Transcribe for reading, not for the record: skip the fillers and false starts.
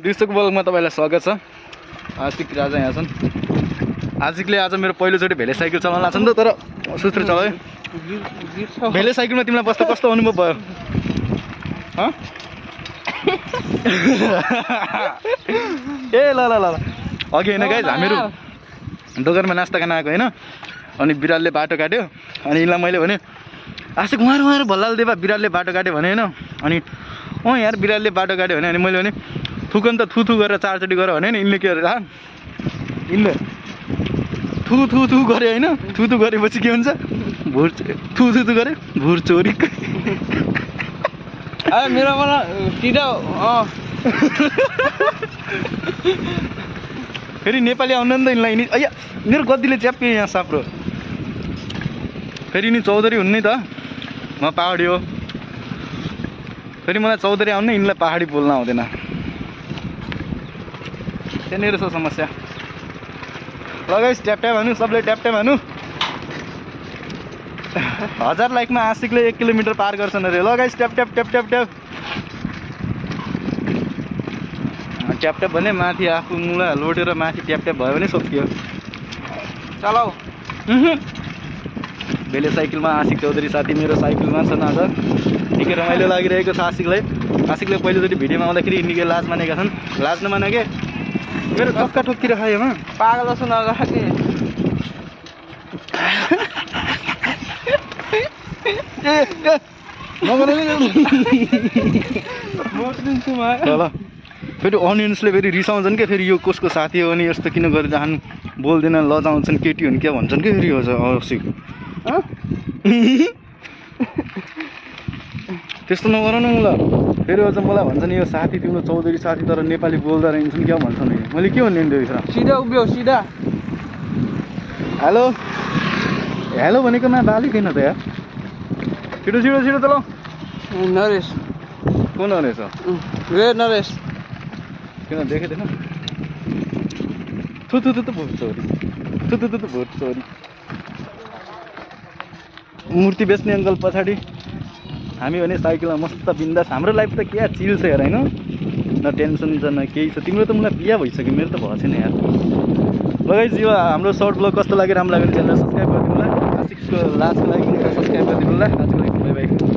दिउँसोको ब्लगमा तपाईँलाई स्वागत छ। आशिक राजा यहाँ छन्। आशिकले आज मेरो पहिलोचोटि भेले साइकल चलाउन लाग्छ नि त, तर सुस्रो चलायो। भेले साइकलमा तिमीलाई बस्दा कस्तो अनुभव भयो? ए ल ल ल अघि होइन गाइज, हामीहरू दोकानमा नास्ता खान आएको होइन, अनि बिरालले बाटो काट्यो। अनि यिनलाई मैले भने आशिक उहाँहरू भल्लाल देवा बिरालले बाटो काट्यो भने होइन, अनि यार बिरालले बाटो काट्यो भने मैले भने थुकन त थुथु गरेर 4 चोटि गरेर भने नि यिनले के गरेर यिनले थु गरे होइन, थुथु गरेपछि के हुन्छ भुर थु गरे भुर चोरी। मेरो फेरि नेपाली आउनु नि त यिनलाई। नि अಯ್या मेरो गद्दीले च्याप्पे यहाँ साप्रो। फेरि नि चौधरी हुन् नि त, म पहाडी हो। फेरि मलाई चौधरी आउनु यिनलाई पहाडी बोल्न आउँदैन। त्यहाँनिर छ समस्या। ल गाइस ट्याप ट्याप हानु, सबले ट्याप ट्याप हानु। 1000 लाइकमा आशिकले 1 किलोमिटर पार गर्छन् अरे। ल guys tap tap tap tap tap tap tap भने माथि आफू मुला लोटेर माथि ट्याप ट्याप भयो भने सकियो। चलाऊ। भेले साइकलमा आशिक चौधरी साथी मेरो साइकलमा छन्। आज निकै रमाइलो लागिरहेको छ आशिकलाई। आशिकले पहिलोचोटि भिडियोमा आउँदाखेरि निकै लाज मानेका छन्। लाज नमाने के मेरो चक्का ठोक्किएर खायोमा पागल जस्तो नगर के। ल फेरि अडियन्सले फेरि रिसाउँछन् क्या, फेरि यो कसको साथी हो अनि यस्तो किन गरिरहनु, बोल्दैन, लजाउँछन्, केटी हुन् क्या भन्छन् क्या फेरि यो आशिक। त्यस्तो नगर न ल। फेरि अझ मलाई भन्छन् यो साथी तिम्रो चौधरी साथी तर नेपाली बोल्दा रहन्छन् क्या भन्छन्। मैले के भन्ने त्यो बिचरा? सिधा उभियो सिधा। हेलो हेलो भनेकोमा बाली थिएन त यार। छिटो छिटो छिटो त ल। नरेश। को नरेश हो? रे नरेश। किन देखेँ थिएन? थु भोट चोरी, थु भोट चोरी। मूर्ति बेच्ने अङ्कल पछाडि, हामी भने साइकलमा मस्त बिन्दास। हाम्रो लाइफ त क्या चिल छ यार होइन, न टेन्सन छ न केही छ। तिम्रो त मलाई बिहा भइसक्यो, मेरो त भएको छैन यार। लगाइज यो हाम्रो सर्ट ब्लग कस्तो लाग्यो, राम्रो लाग्यो भने च्यानल सब्सक्राइब गरिदिनु होला। आशिकको लास्टको लागि सब्सक्राइब गरिदिनु होला। आजको लागि बाई बाई।